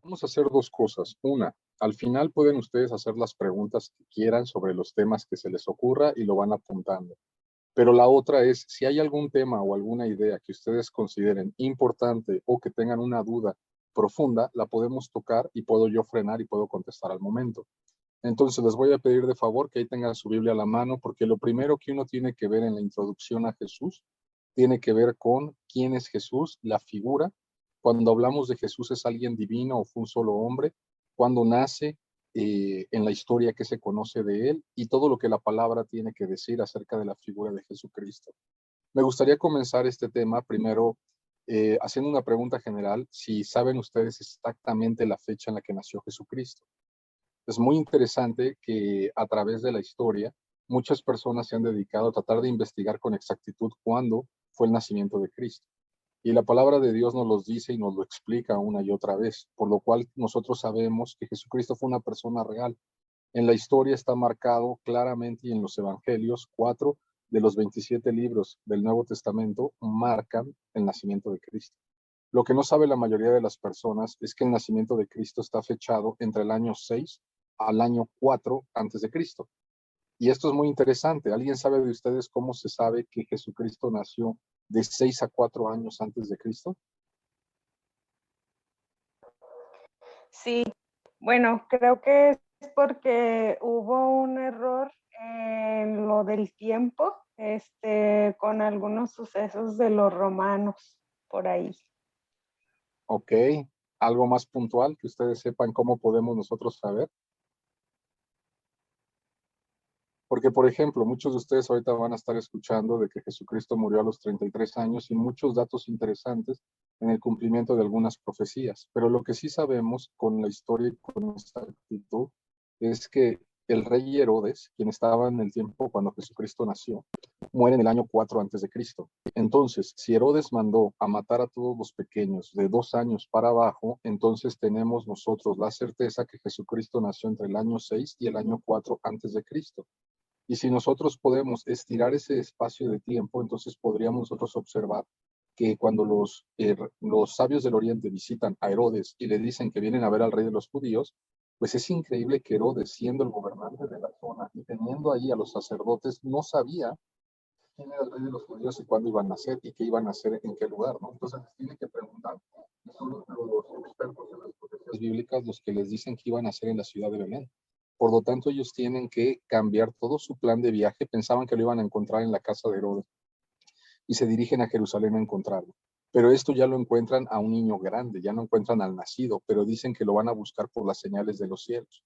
Vamos a hacer dos cosas. Una, al final pueden ustedes hacer las preguntas que quieran sobre los temas que se les ocurra y lo van apuntando. Pero la otra es, si hay algún tema o alguna idea que ustedes consideren importante o que tengan una duda profunda, la podemos tocar y puedo yo frenar y puedo contestar al momento. Entonces les voy a pedir de favor que ahí tengan su Biblia a la mano, porque lo primero que uno tiene que ver en la introducción a Jesús tiene que ver con quién es Jesús, la figura. Cuando hablamos de Jesús, es alguien divino o fue un solo hombre, cuando nace, en la historia que se conoce de él y todo lo que la palabra tiene que decir acerca de la figura de Jesucristo. Me gustaría comenzar este tema primero haciendo una pregunta general, si saben ustedes exactamente la fecha en la que nació Jesucristo. Es muy interesante que a través de la historia muchas personas se han dedicado a tratar de investigar con exactitud cuándo fue el nacimiento de Cristo. Y la palabra de Dios nos los dice y nos lo explica una y otra vez, por lo cual nosotros sabemos que Jesucristo fue una persona real. En la historia está marcado claramente y en los evangelios, 4 de los 27 libros del Nuevo Testamento marcan el nacimiento de Cristo. Lo que no sabe la mayoría de las personas es que el nacimiento de Cristo está fechado entre el año 6 al año 4 antes de Cristo. Y esto es muy interesante. ¿Alguien sabe de ustedes cómo se sabe que Jesucristo nació de 6 a 4 años antes de Cristo? Sí, bueno, creo que es porque hubo un error en lo del tiempo, con algunos sucesos de los romanos por ahí. Ok, algo más puntual que ustedes sepan cómo podemos nosotros saber. Porque, por ejemplo, muchos de ustedes ahorita van a estar escuchando de que Jesucristo murió a los 33 años y muchos datos interesantes en el cumplimiento de algunas profecías. Pero lo que sí sabemos con la historia y con esta actitud es que el rey Herodes, quien estaba en el tiempo cuando Jesucristo nació, muere en el año 4 antes de Cristo. Entonces, si Herodes mandó a matar a todos los pequeños de 2 años para abajo, entonces tenemos nosotros la certeza que Jesucristo nació entre el año 6 y el año 4 antes de Cristo. Y si nosotros podemos estirar ese espacio de tiempo, entonces podríamos nosotros observar que cuando los sabios del Oriente visitan a Herodes y le dicen que vienen a ver al rey de los judíos, pues es increíble que Herodes, siendo el gobernante de la zona y teniendo ahí a los sacerdotes, no sabía quién era el rey de los judíos y cuándo iban a nacer y qué iban a hacer en qué lugar, ¿no? Entonces les tiene que preguntar. Y son los expertos en las profecías bíblicas los que les dicen que iban a nacer en la ciudad de Belén. Por lo tanto, ellos tienen que cambiar todo su plan de viaje. Pensaban que lo iban a encontrar en la casa de Herodes y se dirigen a Jerusalén a encontrarlo. Pero esto ya lo encuentran a un niño grande, ya no encuentran al nacido, pero dicen que lo van a buscar por las señales de los cielos.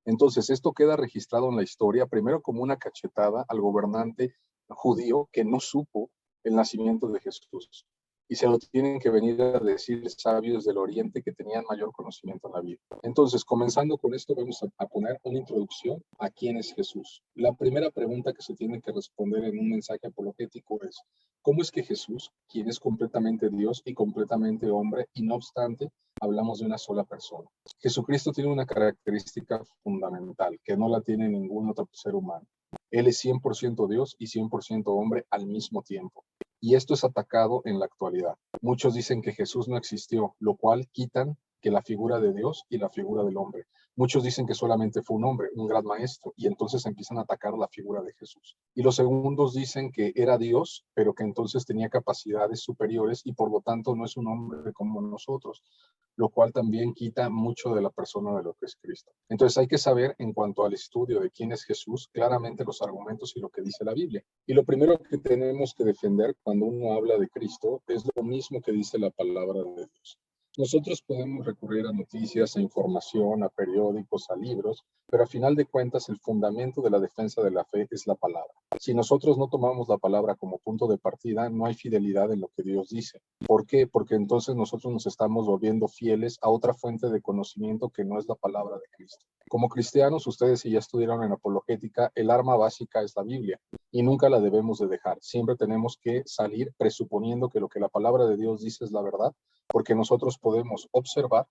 Entonces, esto queda registrado en la historia, primero como una cachetada al gobernante judío que no supo el nacimiento de Jesús. Y se lo tienen que venir a decir sabios del Oriente que tenían mayor conocimiento en la vida. Entonces, comenzando con esto, vamos a poner una introducción a quién es Jesús. La primera pregunta que se tiene que responder en un mensaje apologético es, ¿cómo es que Jesús, quien es completamente Dios y completamente hombre, y no obstante, hablamos de una sola persona? Jesucristo tiene una característica fundamental que no la tiene ningún otro ser humano. Él es 100% Dios y 100% hombre al mismo tiempo. Y esto es atacado en la actualidad. Muchos dicen que Jesús no existió, lo cual quitan que la figura de Dios y la figura del hombre. Muchos dicen que solamente fue un hombre, un gran maestro, y entonces empiezan a atacar la figura de Jesús. Y los segundos dicen que era Dios, pero que entonces tenía capacidades superiores y por lo tanto no es un hombre como nosotros, lo cual también quita mucho de la persona de lo que es Cristo. Entonces hay que saber en cuanto al estudio de quién es Jesús, claramente los argumentos y lo que dice la Biblia. Y lo primero que tenemos que defender cuando uno habla de Cristo es lo mismo que dice la palabra de Dios. Nosotros podemos recurrir a noticias, a información, a periódicos, a libros, pero a final de cuentas el fundamento de la defensa de la fe es la palabra. Si nosotros no tomamos la palabra como punto de partida, no hay fidelidad en lo que Dios dice. ¿Por qué? Porque entonces nosotros nos estamos volviendo fieles a otra fuente de conocimiento que no es la palabra de Cristo. Como cristianos, ustedes si ya estudiaron en apologética, el arma básica es la Biblia y nunca la debemos de dejar. Siempre tenemos que salir presuponiendo que lo que la palabra de Dios dice es la verdad, porque nosotros podemos observar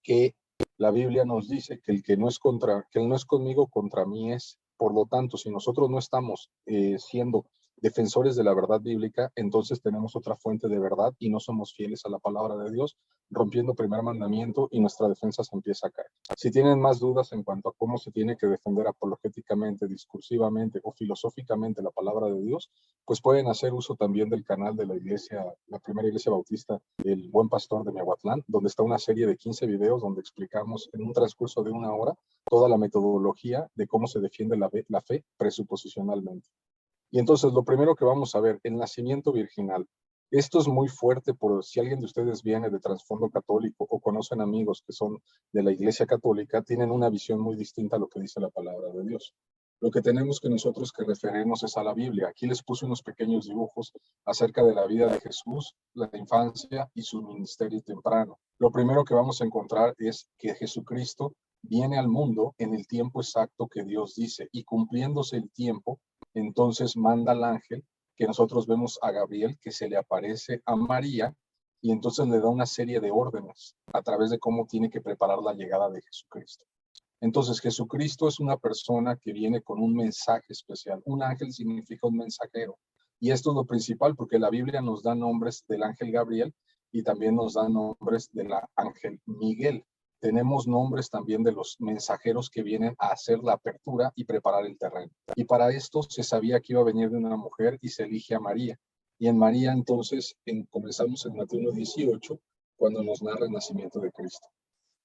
que la Biblia nos dice que el que no es conmigo, contra mí es. Por lo tanto, si nosotros no estamos siendo defensores de la verdad bíblica, entonces tenemos otra fuente de verdad y no somos fieles a la palabra de Dios, rompiendo primer mandamiento y nuestra defensa se empieza a caer. Si tienen más dudas en cuanto a cómo se tiene que defender apologéticamente, discursivamente o filosóficamente la palabra de Dios, pues pueden hacer uso también del canal de la iglesia, la primera iglesia bautista, el Buen Pastor de Miahuatlán, donde está una serie de 15 videos donde explicamos en un transcurso de 1 hora toda la metodología de cómo se defiende la fe presuposicionalmente. Y entonces lo primero que vamos a ver, el nacimiento virginal. Esto es muy fuerte por si alguien de ustedes viene de trasfondo católico o conocen amigos que son de la Iglesia Católica, tienen una visión muy distinta a lo que dice la palabra de Dios. Lo que tenemos que nosotros que referirnos es a la Biblia. Aquí les puse unos pequeños dibujos acerca de la vida de Jesús, la infancia y su ministerio temprano. Lo primero que vamos a encontrar es que Jesucristo viene al mundo en el tiempo exacto que Dios dice y cumpliéndose el tiempo, entonces manda al ángel, que nosotros vemos a Gabriel, que se le aparece a María y entonces le da una serie de órdenes a través de cómo tiene que preparar la llegada de Jesucristo. Entonces Jesucristo es una persona que viene con un mensaje especial. Un ángel significa un mensajero. Y esto es lo principal porque la Biblia nos da nombres del ángel Gabriel y también nos da nombres del ángel Miguel. Tenemos nombres también de los mensajeros que vienen a hacer la apertura y preparar el terreno. Y para esto se sabía que iba a venir de una mujer y se elige a María. Y en María entonces comenzamos en Mateo 1:18 cuando nos narra el nacimiento de Cristo.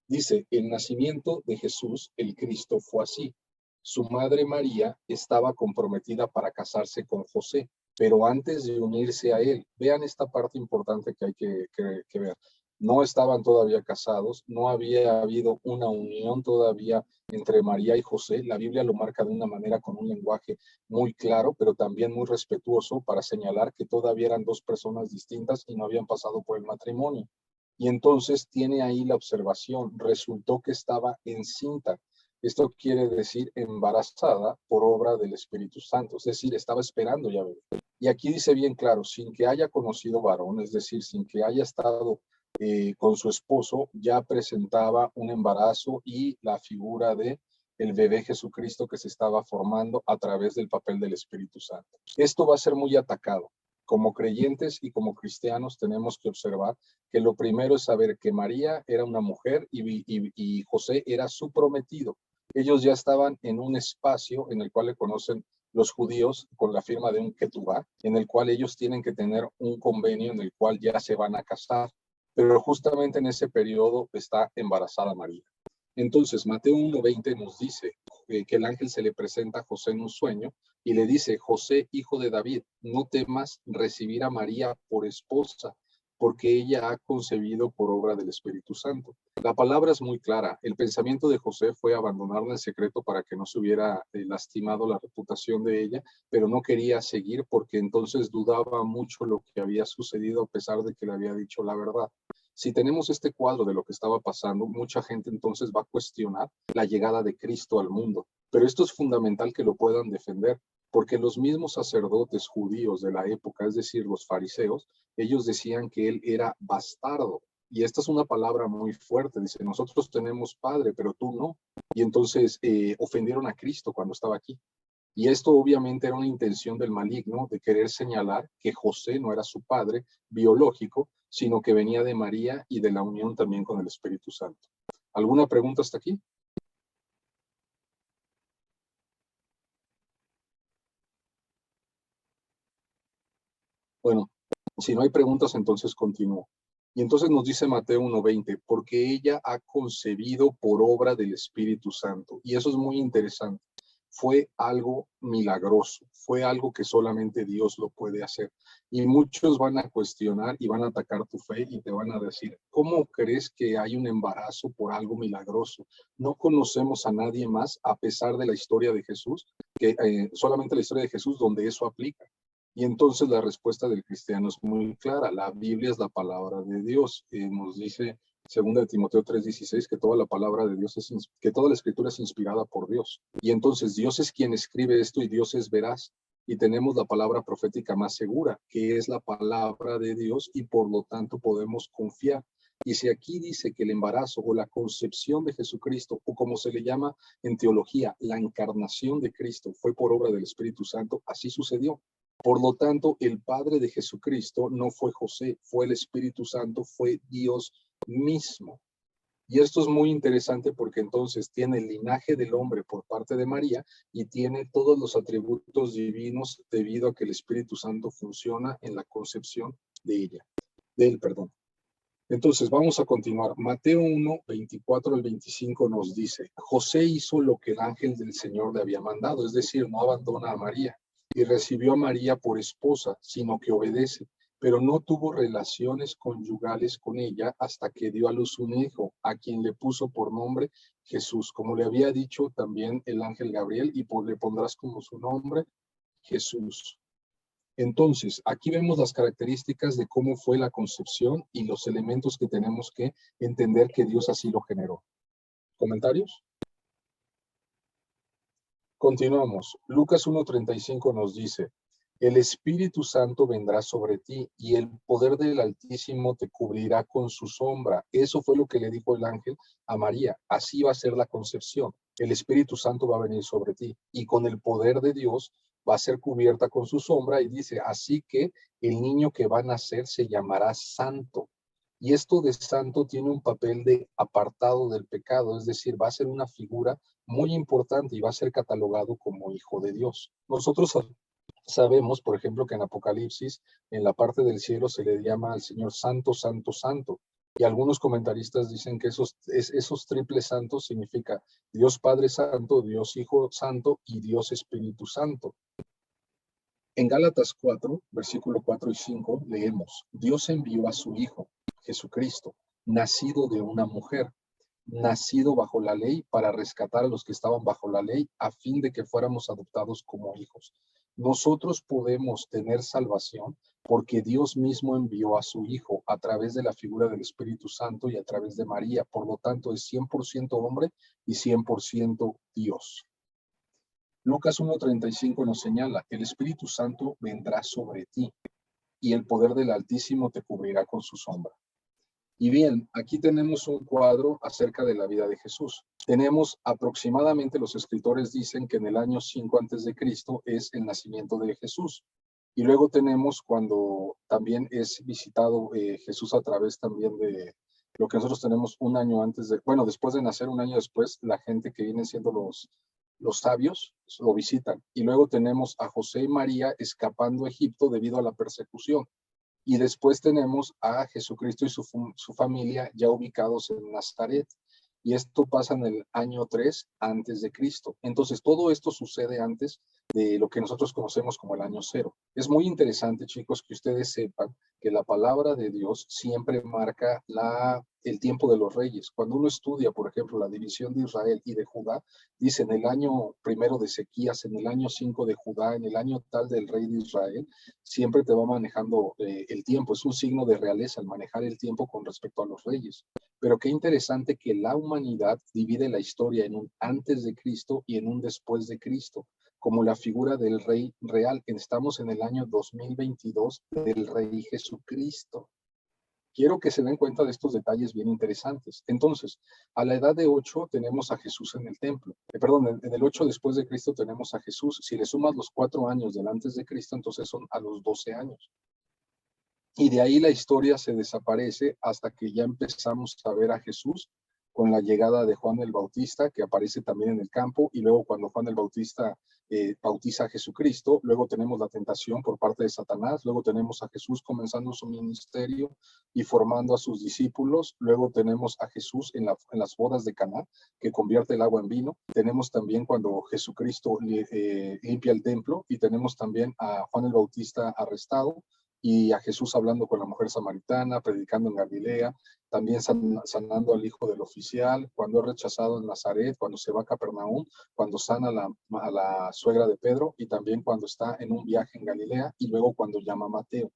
Dice, el nacimiento de Jesús, el Cristo, fue así. Su madre María estaba comprometida para casarse con José, pero antes de unirse a él, vean esta parte importante que hay que ver. No estaban todavía casados, no había habido una unión todavía entre María y José. La Biblia lo marca de una manera con un lenguaje muy claro, pero también muy respetuoso para señalar que todavía eran dos personas distintas y no habían pasado por el matrimonio. Y entonces tiene ahí la observación, resultó que estaba encinta. Esto quiere decir embarazada por obra del Espíritu Santo, es decir, estaba esperando ya ver. Y aquí dice bien claro, sin que haya conocido varón, es decir, sin que haya estado con su esposo, ya presentaba un embarazo y la figura de el bebé Jesucristo que se estaba formando a través del papel del Espíritu Santo. Esto va a ser muy atacado. Como creyentes y como cristianos tenemos que observar que lo primero es saber que María era una mujer y José era su prometido. Ellos ya estaban en un espacio en el cual le conocen los judíos con la firma de un ketubá, en el cual ellos tienen que tener un convenio en el cual ya se van a casar. Pero justamente en ese periodo está embarazada María. Entonces, Mateo 1:20 nos dice que el ángel se le presenta a José en un sueño y le dice, José, hijo de David, no temas recibir a María por esposa, porque ella ha concebido por obra del Espíritu Santo. La palabra es muy clara. El pensamiento de José fue abandonarla en secreto para que no se hubiera lastimado la reputación de ella, pero no quería seguir porque entonces dudaba mucho lo que había sucedido a pesar de que le había dicho la verdad. Si tenemos este cuadro de lo que estaba pasando, mucha gente entonces va a cuestionar la llegada de Cristo al mundo. Pero esto es fundamental que lo puedan defender, porque los mismos sacerdotes judíos de la época, es decir, los fariseos, ellos decían que él era bastardo. Y esta es una palabra muy fuerte. Dice, nosotros tenemos padre, pero tú no. Y entonces ofendieron a Cristo cuando estaba aquí. Y esto obviamente era una intención del maligno de querer señalar que José no era su padre biológico, sino que venía de María y de la unión también con el Espíritu Santo. ¿Alguna pregunta hasta aquí? Bueno, si no hay preguntas, entonces continúo. Y entonces nos dice Mateo 1:20, porque ella ha concebido por obra del Espíritu Santo. Y eso es muy interesante. Fue algo milagroso, fue algo que solamente Dios lo puede hacer. Y muchos van a cuestionar y van a atacar tu fe y te van a decir, ¿cómo crees que hay un embarazo por algo milagroso? No conocemos a nadie más, a pesar de la historia de Jesús, que solamente la historia de Jesús donde eso aplica. Y entonces la respuesta del cristiano es muy clara. La Biblia es la palabra de Dios. Nos dice 2 Timoteo 3:16 que toda la palabra de Dios que toda la escritura es inspirada por Dios. Y entonces Dios es quien escribe esto y Dios es veraz. Y tenemos la palabra profética más segura, que es la palabra de Dios y por lo tanto podemos confiar. Y si aquí dice que el embarazo o la concepción de Jesucristo, o como se le llama en teología, la encarnación de Cristo fue por obra del Espíritu Santo, así sucedió. Por lo tanto, el Padre de Jesucristo no fue José, fue el Espíritu Santo, fue Dios mismo. Y esto es muy interesante porque entonces tiene el linaje del hombre por parte de María y tiene todos los atributos divinos debido a que el Espíritu Santo funciona en la concepción de él, perdón. Entonces vamos a continuar. Mateo 1, 24 al 25 nos dice, José hizo lo que el ángel del Señor le había mandado, es decir, no abandona a María y recibió a María por esposa, sino que obedece, pero no tuvo relaciones conyugales con ella hasta que dio a luz un hijo, a quien le puso por nombre Jesús, como le había dicho también el ángel Gabriel, y le pondrás como su nombre Jesús. Entonces, aquí vemos las características de cómo fue la concepción y los elementos que tenemos que entender que Dios así lo generó. ¿Comentarios? Continuamos. Lucas 1:35 nos dice, el Espíritu Santo vendrá sobre ti y el poder del Altísimo te cubrirá con su sombra. Eso fue lo que le dijo el ángel a María. Así va a ser la concepción. El Espíritu Santo va a venir sobre ti y con el poder de Dios va a ser cubierta con su sombra y dice, así que el niño que va a nacer se llamará santo. Y esto de santo tiene un papel de apartado del pecado, es decir, va a ser una figura muy importante y va a ser catalogado como hijo de Dios. Nosotros sabemos, por ejemplo, que en Apocalipsis, en la parte del cielo se le llama al Señor santo, santo, santo. Y algunos comentaristas dicen que esos triples santos significa Dios Padre Santo, Dios Hijo Santo y Dios Espíritu Santo. En Gálatas 4, versículo 4 y 5, leemos, Dios envió a su Hijo, Jesucristo, nacido de una mujer, nacido bajo la ley para rescatar a los que estaban bajo la ley a fin de que fuéramos adoptados como hijos. Nosotros podemos tener salvación porque Dios mismo envió a su Hijo a través de la figura del Espíritu Santo y a través de María. Por lo tanto, es 100% hombre y 100% Dios. Lucas 1:35 nos señala, el Espíritu Santo vendrá sobre ti y el poder del Altísimo te cubrirá con su sombra. Y bien, aquí tenemos un cuadro acerca de la vida de Jesús. Tenemos aproximadamente, los escritores dicen que en el año 5 antes de Cristo es el nacimiento de Jesús. Y luego tenemos cuando también es visitado Jesús a través también de lo que nosotros tenemos un año antes de, bueno, después de nacer, un año después, la gente que vienen siendo los sabios lo visitan. Y luego tenemos a José y María escapando a Egipto debido a la persecución. Y después tenemos a Jesucristo y su familia ya ubicados en Nazaret. Y esto pasa en el año 3 antes de Cristo. Entonces, todo esto sucede antes de lo que nosotros conocemos como el año 0. Es muy interesante, chicos, que ustedes sepan que la palabra de Dios siempre marca el tiempo de los reyes. Cuando uno estudia, por ejemplo, la división de Israel y de Judá, dice en el año 1 de Ezequías, en el año 5 de Judá, en el año tal del rey de Israel, siempre te va manejando el tiempo. Es un signo de realeza al manejar el tiempo con respecto a los reyes. Pero qué interesante que la humanidad divide la historia en un antes de Cristo y en un después de Cristo, como la figura del rey real. Estamos en el año 2022 del rey Jesucristo. Quiero que se den cuenta de estos detalles bien interesantes. Entonces, a la edad de 8 tenemos a Jesús en el templo. Perdón, en el 8 después de Cristo tenemos a Jesús. Si le sumas los 4 años del antes de Cristo, entonces son a los 12 años. Y de ahí la historia se desaparece hasta que ya empezamos a ver a Jesús con la llegada de Juan el Bautista, que aparece también en el campo, y luego cuando Juan el Bautista bautiza a Jesucristo, luego tenemos la tentación por parte de Satanás, luego tenemos a Jesús comenzando su ministerio y formando a sus discípulos, luego tenemos a Jesús en las bodas de Caná, que convierte el agua en vino, tenemos también cuando Jesucristo limpia el templo, y tenemos también a Juan el Bautista arrestado, y a Jesús hablando con la mujer samaritana, predicando en Galilea, también sanando al hijo del oficial, cuando es rechazado en Nazaret, cuando se va a Capernaum, cuando sana a la suegra de Pedro, y también cuando está en un viaje en Galilea, y luego cuando llama a Mateo.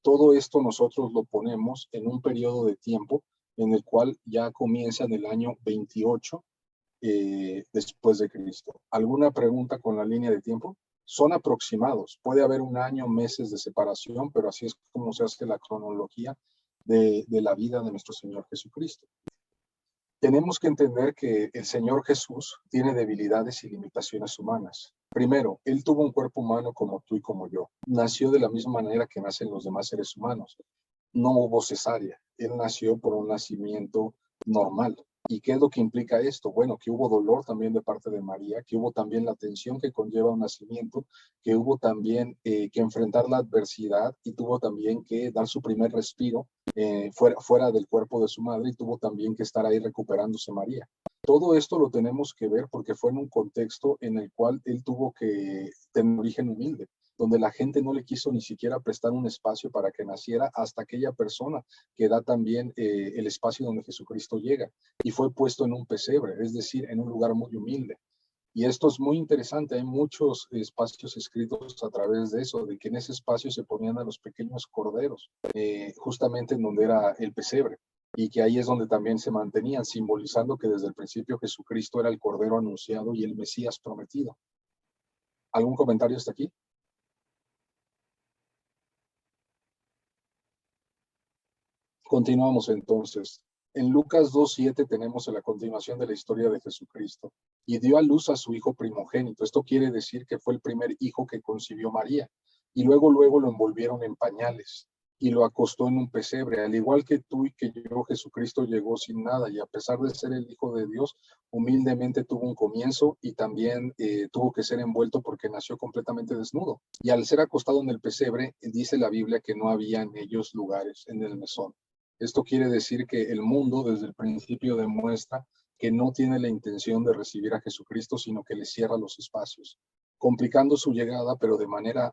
Todo esto nosotros lo ponemos en un periodo de tiempo en el cual ya comienza en el año 28 después de Cristo. ¿Alguna pregunta con la línea de tiempo? Son aproximados. Puede haber un año, meses de separación, pero así es como se hace la cronología de la vida de nuestro Señor Jesucristo. Tenemos que entender que el Señor Jesús tiene debilidades y limitaciones humanas. Primero, Él tuvo un cuerpo humano como tú y como yo. Nació de la misma manera que nacen los demás seres humanos. No hubo cesárea. Él nació por un nacimiento normal. ¿Y qué es lo que implica esto? Bueno, que hubo dolor también de parte de María, que hubo también la tensión que conlleva un nacimiento, que hubo también que enfrentar la adversidad y tuvo también que dar su primer respiro fuera del cuerpo de su madre y tuvo también que estar ahí recuperándose María. Todo esto lo tenemos que ver porque fue en un contexto en el cual él tuvo que tener origen humilde, donde la gente no le quiso ni siquiera prestar un espacio para que naciera hasta aquella persona que da también el espacio donde Jesucristo llega y fue puesto en un pesebre, es decir, en un lugar muy humilde. Y esto es muy interesante, hay muchos espacios escritos a través de eso, de que en ese espacio se ponían a los pequeños corderos, justamente en donde era el pesebre, y que ahí es donde también se mantenían, simbolizando que desde el principio Jesucristo era el cordero anunciado y el Mesías prometido. ¿Algún comentario hasta aquí? Continuamos entonces. En Lucas 2:7 tenemos la continuación de la historia de Jesucristo. Y dio a luz a su hijo primogénito. Esto quiere decir que fue el primer hijo que concibió María. Y luego lo envolvieron en pañales y lo acostó en un pesebre. Al igual que tú y que yo, Jesucristo llegó sin nada y a pesar de ser el Hijo de Dios, humildemente tuvo un comienzo y también tuvo que ser envuelto porque nació completamente desnudo. Y al ser acostado en el pesebre, dice la Biblia que no había en ellos lugares en el mesón. Esto quiere decir que el mundo desde el principio demuestra que no tiene la intención de recibir a Jesucristo, sino que le cierra los espacios, complicando su llegada, pero de manera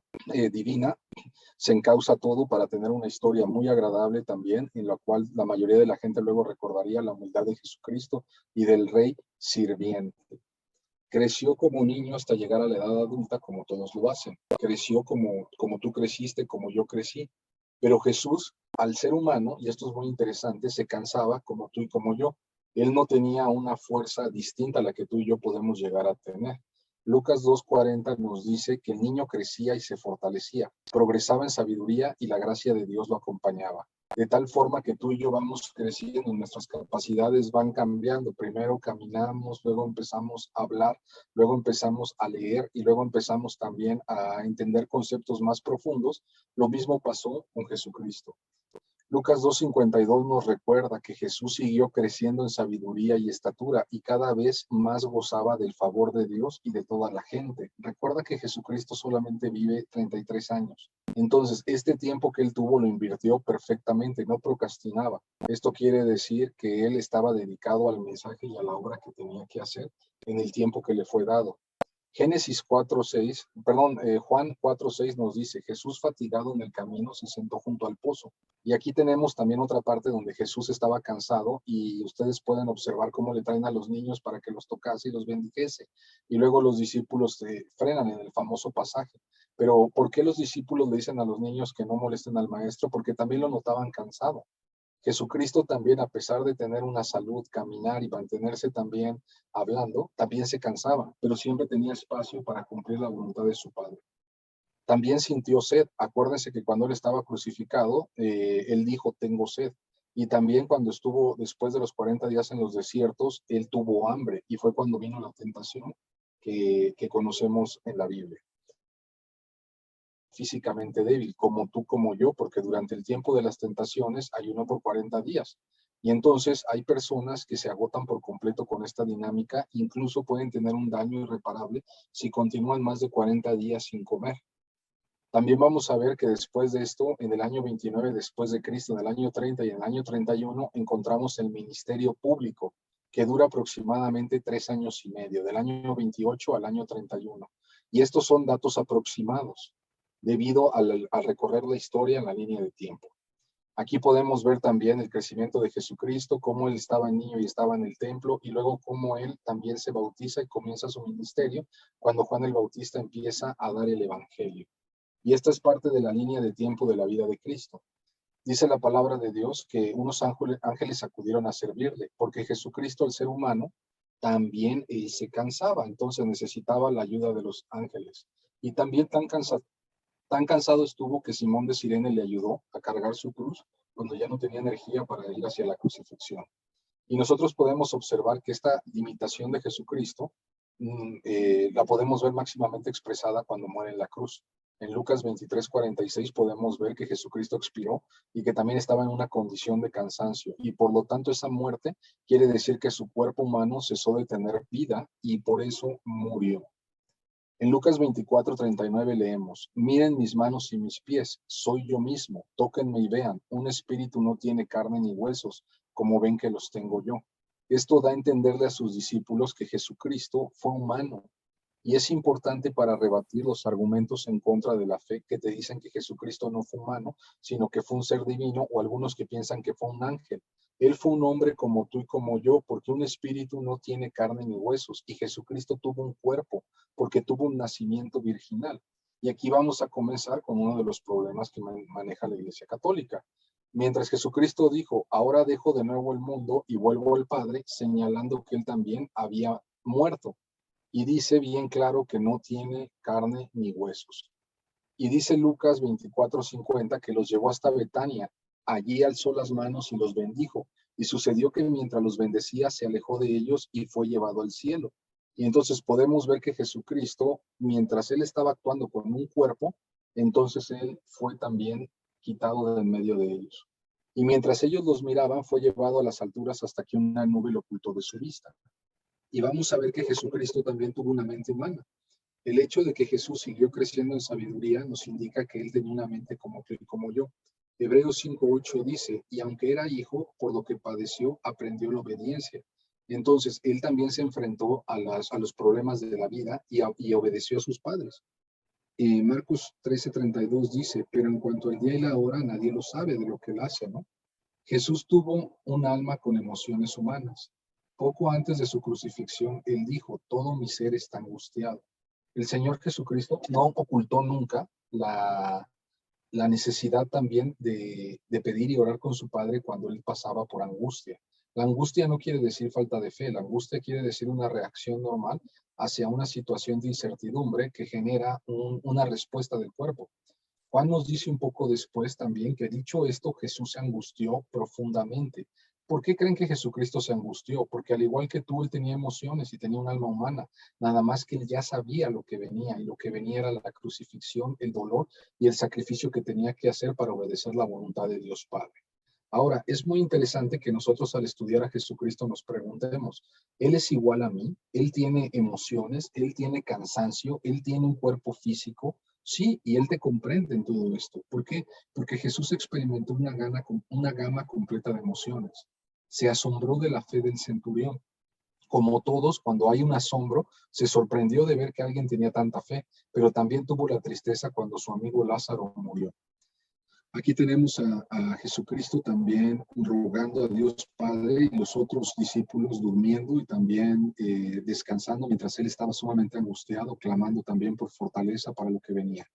divina, se encausa todo para tener una historia muy agradable también, en la cual la mayoría de la gente luego recordaría la humildad de Jesucristo y del rey sirviente. Creció como niño hasta llegar a la edad adulta, como todos lo hacen. Creció como tú creciste, como yo crecí. Pero Jesús, al ser humano, y esto es muy interesante, se cansaba como tú y como yo. Él no tenía una fuerza distinta a la que tú y yo podemos llegar a tener. Lucas 2:40 nos dice que el niño crecía y se fortalecía, progresaba en sabiduría y la gracia de Dios lo acompañaba. De tal forma que tú y yo vamos creciendo, nuestras capacidades van cambiando. Primero caminamos, luego empezamos a hablar, luego empezamos a leer y luego empezamos también a entender conceptos más profundos. Lo mismo pasó con Jesucristo. Lucas 2:52 nos recuerda que Jesús siguió creciendo en sabiduría y estatura y cada vez más gozaba del favor de Dios y de toda la gente. Recuerda que Jesucristo solamente vive 33 años. Entonces, este tiempo que él tuvo lo invirtió perfectamente, no procrastinaba. Esto quiere decir que él estaba dedicado al mensaje y a la obra que tenía que hacer en el tiempo que le fue dado. Juan 4:6 nos dice, Jesús fatigado en el camino se sentó junto al pozo. Y aquí tenemos también otra parte donde Jesús estaba cansado y ustedes pueden observar cómo le traen a los niños para que los tocase y los bendijese. Y luego los discípulos se frenan en el famoso pasaje. Pero ¿por qué los discípulos le dicen a los niños que no molesten al maestro? Porque también lo notaban cansado. Jesucristo también, a pesar de tener una salud, caminar y mantenerse también hablando, también se cansaba, pero siempre tenía espacio para cumplir la voluntad de su Padre. También sintió sed. Acuérdense que cuando él estaba crucificado, él dijo, tengo sed. Y también cuando estuvo después de los 40 días en los desiertos, él tuvo hambre y fue cuando vino la tentación que conocemos en la Biblia. Físicamente débil, como tú, como yo, porque durante el tiempo de las tentaciones ayunó por 40 días. Y entonces hay personas que se agotan por completo con esta dinámica, incluso pueden tener un daño irreparable si continúan más de 40 días sin comer. También vamos a ver que después de esto, en el año 29 después de Cristo, en el año 30 y en el año 31, encontramos el ministerio público, que dura aproximadamente 3 años y medio, del año 28 al año 31. Y estos son datos aproximados, debido al recorrer la historia en la línea de tiempo. Aquí podemos ver también el crecimiento de Jesucristo, cómo él estaba niño y estaba en el templo, y luego cómo él también se bautiza y comienza su ministerio cuando Juan el Bautista empieza a dar el evangelio. Y esta es parte de la línea de tiempo de la vida de Cristo. Dice la palabra de Dios que unos ángeles acudieron a servirle, porque Jesucristo, el ser humano, también se cansaba, entonces necesitaba la ayuda de los ángeles. Y también tan cansado estuvo que Simón de Cirene le ayudó a cargar su cruz cuando ya no tenía energía para ir hacia la crucifixión. Y nosotros podemos observar que esta limitación de Jesucristo la podemos ver máximamente expresada cuando muere en la cruz. En Lucas 23:46 podemos ver que Jesucristo expiró y que también estaba en una condición de cansancio. Y por lo tanto esa muerte quiere decir que su cuerpo humano cesó de tener vida y por eso murió. En Lucas 24:39 leemos, miren mis manos y mis pies, soy yo mismo, tóquenme y vean, un espíritu no tiene carne ni huesos, como ven que los tengo yo. Esto da a entenderle a sus discípulos que Jesucristo fue humano. Y es importante para rebatir los argumentos en contra de la fe que te dicen que Jesucristo no fue humano, sino que fue un ser divino, o algunos que piensan que fue un ángel. Él fue un hombre como tú y como yo, porque un espíritu no tiene carne ni huesos, y Jesucristo tuvo un cuerpo, porque tuvo un nacimiento virginal. Y aquí vamos a comenzar con uno de los problemas que maneja la Iglesia Católica. Mientras Jesucristo dijo, ahora dejo de nuevo el mundo y vuelvo al Padre, señalando que él también había muerto. Y dice bien claro que no tiene carne ni huesos. Y dice Lucas 24:50 que los llevó hasta Betania. Allí alzó las manos y los bendijo. Y sucedió que mientras los bendecía, se alejó de ellos y fue llevado al cielo. Y entonces podemos ver que Jesucristo, mientras él estaba actuando con un cuerpo, entonces él fue también quitado de en medio de ellos. Y mientras ellos los miraban, fue llevado a las alturas hasta que una nube lo ocultó de su vista. Y vamos a ver que Jesucristo también tuvo una mente humana. El hecho de que Jesús siguió creciendo en sabiduría nos indica que él tenía una mente como tú y como yo. Hebreos 5:8 dice, y aunque era hijo, por lo que padeció, aprendió la obediencia. Entonces, él también se enfrentó a los problemas de la vida y obedeció a sus padres. Marcos 13:32 dice, pero en cuanto al día y la hora, nadie lo sabe de lo que él hace, ¿no? Jesús tuvo un alma con emociones humanas. Poco antes de su crucifixión, él dijo, todo mi ser está angustiado. El Señor Jesucristo no ocultó nunca la necesidad también de pedir y orar con su Padre cuando él pasaba por angustia. La angustia no quiere decir falta de fe, la angustia quiere decir una reacción normal hacia una situación de incertidumbre que genera una respuesta del cuerpo. Juan nos dice un poco después también que dicho esto, Jesús se angustió profundamente. ¿Por qué creen que Jesucristo se angustió? Porque al igual que tú, él tenía emociones y tenía un alma humana, nada más que él ya sabía lo que venía, y lo que venía era la crucifixión, el dolor y el sacrificio que tenía que hacer para obedecer la voluntad de Dios Padre. Ahora, es muy interesante que nosotros al estudiar a Jesucristo nos preguntemos, ¿Él es igual a mí? ¿Él tiene emociones? ¿Él tiene cansancio? ¿Él tiene un cuerpo físico? Sí, y Él te comprende en todo esto. ¿Por qué? Porque Jesús experimentó una gama completa de emociones. Se asombró de la fe del centurión. Como todos, cuando hay un asombro, se sorprendió de ver que alguien tenía tanta fe, pero también tuvo la tristeza cuando su amigo Lázaro murió. Aquí tenemos a Jesucristo también rogando a Dios Padre y los otros discípulos durmiendo y también descansando mientras él estaba sumamente angustiado, clamando también por fortaleza para lo que venía.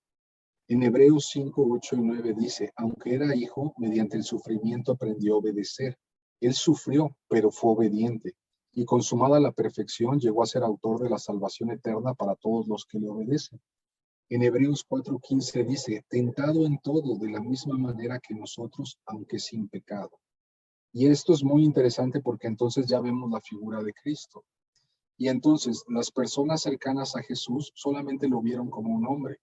En Hebreos 5:8 y 9 dice, aunque era hijo, mediante el sufrimiento aprendió a obedecer. Él sufrió, pero fue obediente. Y consumada la perfección, llegó a ser autor de la salvación eterna para todos los que le obedecen. En Hebreos 4:15 dice, tentado en todo de la misma manera que nosotros, aunque sin pecado. Y esto es muy interesante porque entonces ya vemos la figura de Cristo. Y entonces las personas cercanas a Jesús solamente lo vieron como un hombre.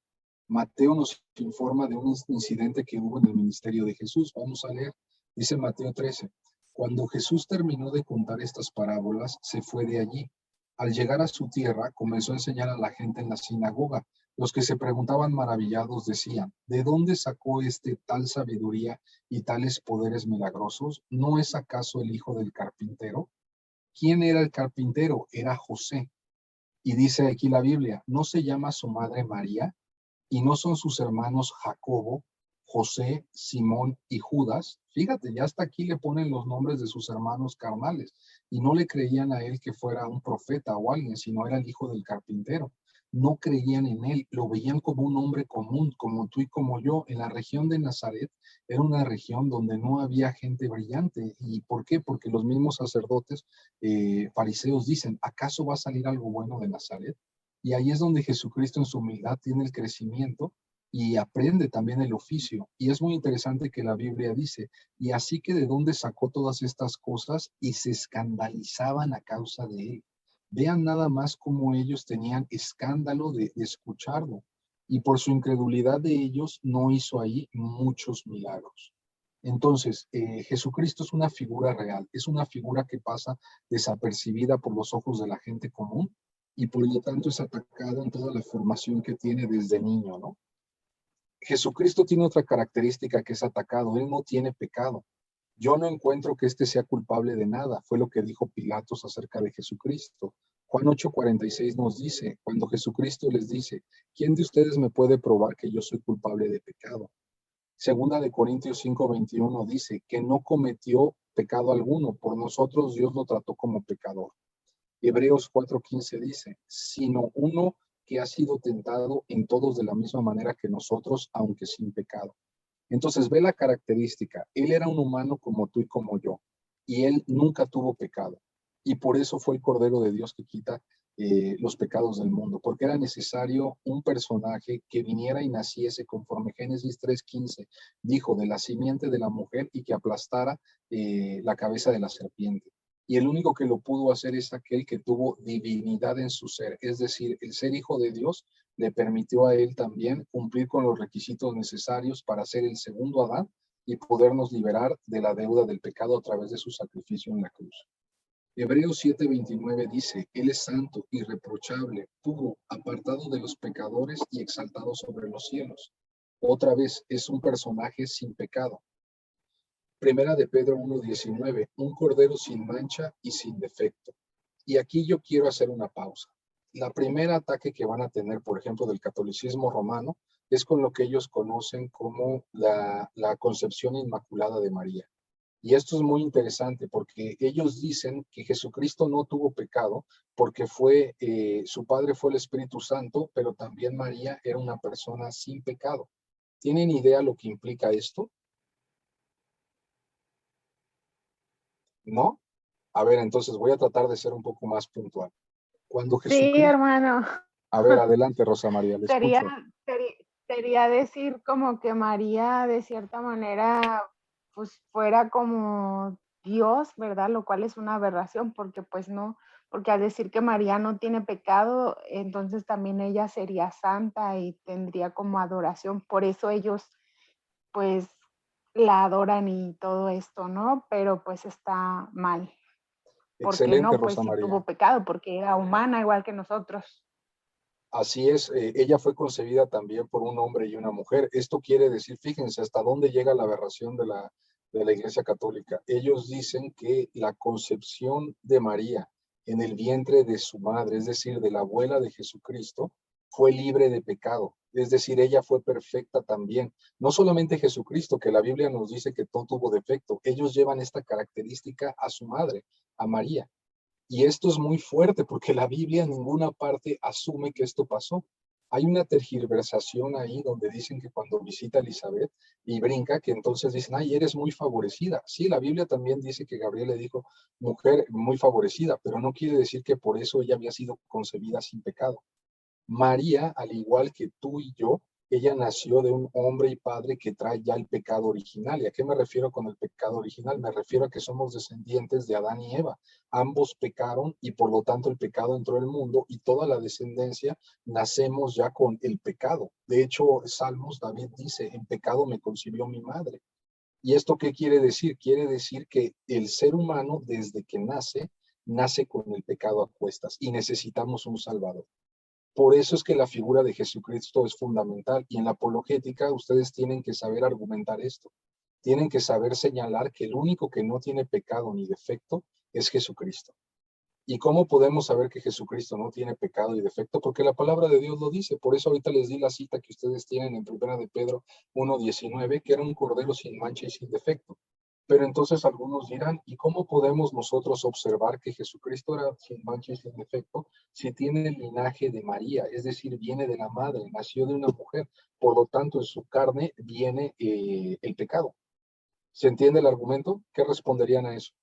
Mateo nos informa de un incidente que hubo en el ministerio de Jesús. Vamos a leer. Dice Mateo 13. Cuando Jesús terminó de contar estas parábolas, se fue de allí. Al llegar a su tierra, comenzó a enseñar a la gente en la sinagoga. Los que se preguntaban maravillados decían, ¿de dónde sacó tal sabiduría y tales poderes milagrosos? ¿No es acaso el hijo del carpintero? ¿Quién era el carpintero? Era José. Y dice aquí la Biblia, ¿no se llama su madre María? ¿Y no son sus hermanos Jacobo, José, Simón y Judas? Fíjate, ya hasta aquí le ponen los nombres de sus hermanos carnales. Y no le creían a él que fuera un profeta o alguien, sino era el hijo del carpintero. No creían en él, lo veían como un hombre común, como tú y como yo. En la región de Nazaret era una región donde no había gente brillante. ¿Y por qué? Porque los mismos sacerdotes fariseos dicen, ¿acaso va a salir algo bueno de Nazaret? Y ahí es donde Jesucristo en su humildad tiene el crecimiento y aprende también el oficio. Y es muy interesante que la Biblia dice, y así que de dónde sacó todas estas cosas y se escandalizaban a causa de él. Vean nada más cómo ellos tenían escándalo de escucharlo. Y por su incredulidad de ellos no hizo ahí muchos milagros. Entonces, Jesucristo es una figura real, es una figura que pasa desapercibida por los ojos de la gente común y por lo tanto es atacado en toda la formación que tiene desde niño, ¿no? Jesucristo tiene otra característica que es atacado, él no tiene pecado. Yo no encuentro que éste sea culpable de nada, fue lo que dijo Pilatos acerca de Jesucristo. Juan 8:46 nos dice, cuando Jesucristo les dice, ¿quién de ustedes me puede probar que yo soy culpable de pecado? Segunda de Corintios 5:21 dice que no cometió pecado alguno, por nosotros Dios lo trató como pecador. Hebreos 4:15 dice, sino uno que ha sido tentado en todos de la misma manera que nosotros, aunque sin pecado. Entonces ve la característica, él era un humano como tú y como yo, y él nunca tuvo pecado, y por eso fue el Cordero de Dios que quita los pecados del mundo, porque era necesario un personaje que viniera y naciese conforme Génesis 3:15 dijo, de la simiente de la mujer y que aplastara la cabeza de la serpiente. Y el único que lo pudo hacer es aquel que tuvo divinidad en su ser, es decir, el ser hijo de Dios le permitió a él también cumplir con los requisitos necesarios para ser el segundo Adán y podernos liberar de la deuda del pecado a través de su sacrificio en la cruz. Hebreos 7:29 dice, Él es santo, irreprochable, puro, apartado de los pecadores y exaltado sobre los cielos. Otra vez, es un personaje sin pecado. Primera de Pedro 1:19, un cordero sin mancha y sin defecto. Y aquí yo quiero hacer una pausa. La primera ataque que van a tener, por ejemplo, del catolicismo romano, es con lo que ellos conocen como la concepción inmaculada de María. Y esto es muy interesante porque ellos dicen que Jesucristo no tuvo pecado porque su padre fue el Espíritu Santo, pero también María era una persona sin pecado. ¿Tienen idea lo que implica esto? ¿No? A ver, entonces voy a tratar de ser un poco más puntual. Cuando Sí, Jesucristo... hermano. A ver, adelante, Rosa María, le Sería, escucho. sería decir como que María de cierta manera pues fuera como Dios, ¿verdad? Lo cual es una aberración porque pues no, porque al decir que María no tiene pecado, entonces también ella sería santa y tendría como adoración. Por eso ellos pues la adoran y todo esto, ¿no? Pero pues está mal. ¿Por qué Excelente, no? Pues Rosa sí María. tuvo pecado porque era humana igual que nosotros. Así es, ella fue concebida también por un hombre y una mujer. Esto quiere decir, fíjense, hasta dónde llega la aberración de la Iglesia Católica. Ellos dicen que la concepción de María en el vientre de su madre, es decir, de la abuela de Jesucristo, fue libre de pecado. Es decir, ella fue perfecta también. No solamente Jesucristo, que la Biblia nos dice que todo tuvo defecto, ellos llevan esta característica a su madre, a María. Y esto es muy fuerte porque la Biblia en ninguna parte asume que esto pasó. Hay una tergiversación ahí donde dicen que cuando visita a Elizabeth y brinca, que entonces dicen, ay, eres muy favorecida. Sí, la Biblia también dice que Gabriel le dijo, mujer muy favorecida, pero no quiere decir que por eso ella había sido concebida sin pecado. María, al igual que tú y yo, ella nació de un hombre y padre que trae ya el pecado original. ¿Y a qué me refiero con el pecado original? Me refiero a que somos descendientes de Adán y Eva. Ambos pecaron y por lo tanto el pecado entró al mundo y toda la descendencia nacemos ya con el pecado. De hecho, Salmos, David dice, en pecado me concibió mi madre. ¿Y esto qué quiere decir? Quiere decir que el ser humano desde que nace, nace con el pecado a cuestas y necesitamos un Salvador. Por eso es que la figura de Jesucristo es fundamental y en la apologética ustedes tienen que saber argumentar esto. Tienen que saber señalar que el único que no tiene pecado ni defecto es Jesucristo. ¿Y cómo podemos saber que Jesucristo no tiene pecado y defecto? Porque la palabra de Dios lo dice. Por eso ahorita les di la cita que ustedes tienen en Primera de Pedro 1:19, que era un cordero sin mancha y sin defecto. Pero entonces algunos dirán, ¿y cómo podemos nosotros observar que Jesucristo era sin mancha y sin defecto si tiene el linaje de María? Es decir, viene de la madre, nació de una mujer. Por lo tanto, en su carne viene el pecado. ¿Se entiende el argumento? ¿Qué responderían a eso?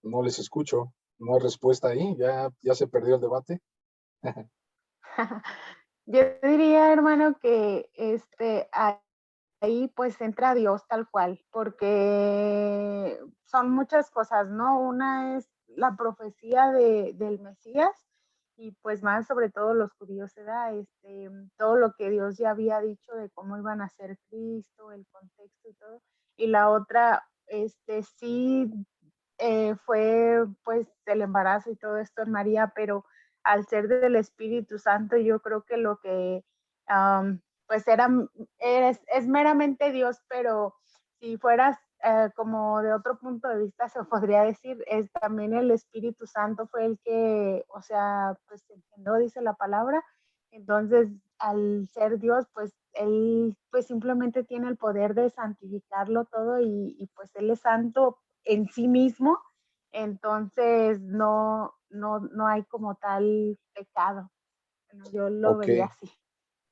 No les escucho. No hay respuesta ahí. Ya se perdió el debate. Yo diría, hermano, que ahí pues entra Dios tal cual, porque son muchas cosas, ¿no? Una es la profecía del Mesías y pues más sobre todo los judíos, ¿verdad? Todo lo que Dios ya había dicho de cómo iban a ser Cristo, el contexto y todo. Y la otra, sí fue pues el embarazo y todo esto en María, pero al ser del Espíritu Santo, yo creo que lo que pues es meramente Dios, pero si fueras como de otro punto de vista se podría decir, es también el Espíritu Santo fue el que, o sea, pues no dice la palabra, entonces al ser Dios, pues él pues simplemente tiene el poder de santificarlo todo y pues él es santo en sí mismo, entonces no hay como tal pecado. Bueno, yo lo Ok. vería así.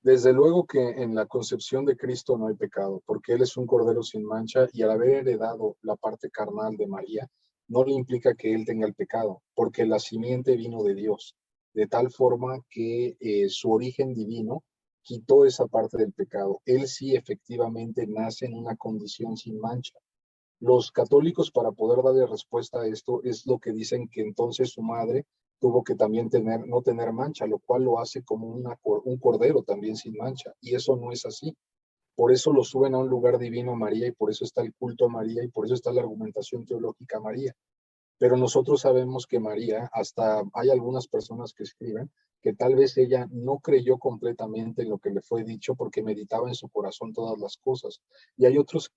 Desde luego que en la concepción de Cristo no hay pecado, porque Él es un cordero sin mancha y al haber heredado la parte carnal de María, no le implica que Él tenga el pecado, porque la simiente vino de Dios, de tal forma que su origen divino quitó esa parte del pecado. Él sí efectivamente nace en una condición sin mancha. Los católicos, para poder darle respuesta a esto, es lo que dicen que entonces su madre tuvo que también no tener mancha, lo cual lo hace como un cordero también sin mancha, y eso no es así. Por eso lo suben a un lugar divino a María, y por eso está el culto a María, y por eso está la argumentación teológica a María. Pero nosotros sabemos que María, hasta hay algunas personas que escriben, que tal vez ella no creyó completamente en lo que le fue dicho porque meditaba en su corazón todas las cosas. Y hay otros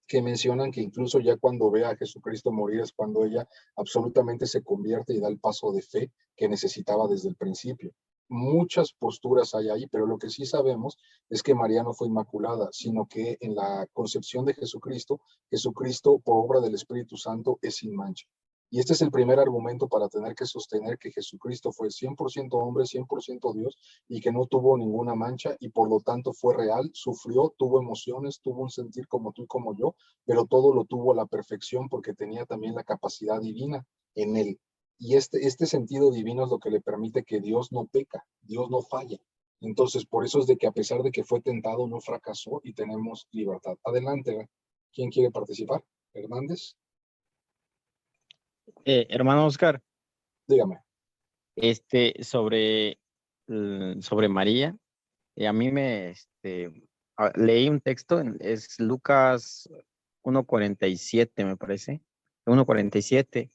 que mencionan que incluso ya cuando ve a Jesucristo morir es cuando ella absolutamente se convierte y da el paso de fe que necesitaba desde el principio. Muchas posturas hay ahí, pero lo que sí sabemos es que María no fue inmaculada, sino que en la concepción de Jesucristo, Jesucristo por obra del Espíritu Santo es sin mancha. Y este es el primer argumento para tener que sostener que Jesucristo fue 100% hombre, 100% Dios y que no tuvo ninguna mancha y por lo tanto fue real, sufrió, tuvo emociones, tuvo un sentir como tú y como yo, pero todo lo tuvo a la perfección porque tenía también la capacidad divina en él. Y este sentido divino es lo que le permite que Dios no peca, Dios no falla. Entonces, por eso es de que a pesar de que fue tentado, no fracasó y tenemos libertad. Adelante, ¿quién quiere participar? Hernández, Hermano Oscar, dígame. sobre, sobre María, a mí leí un texto, es Lucas 1:47 me parece, 1:47,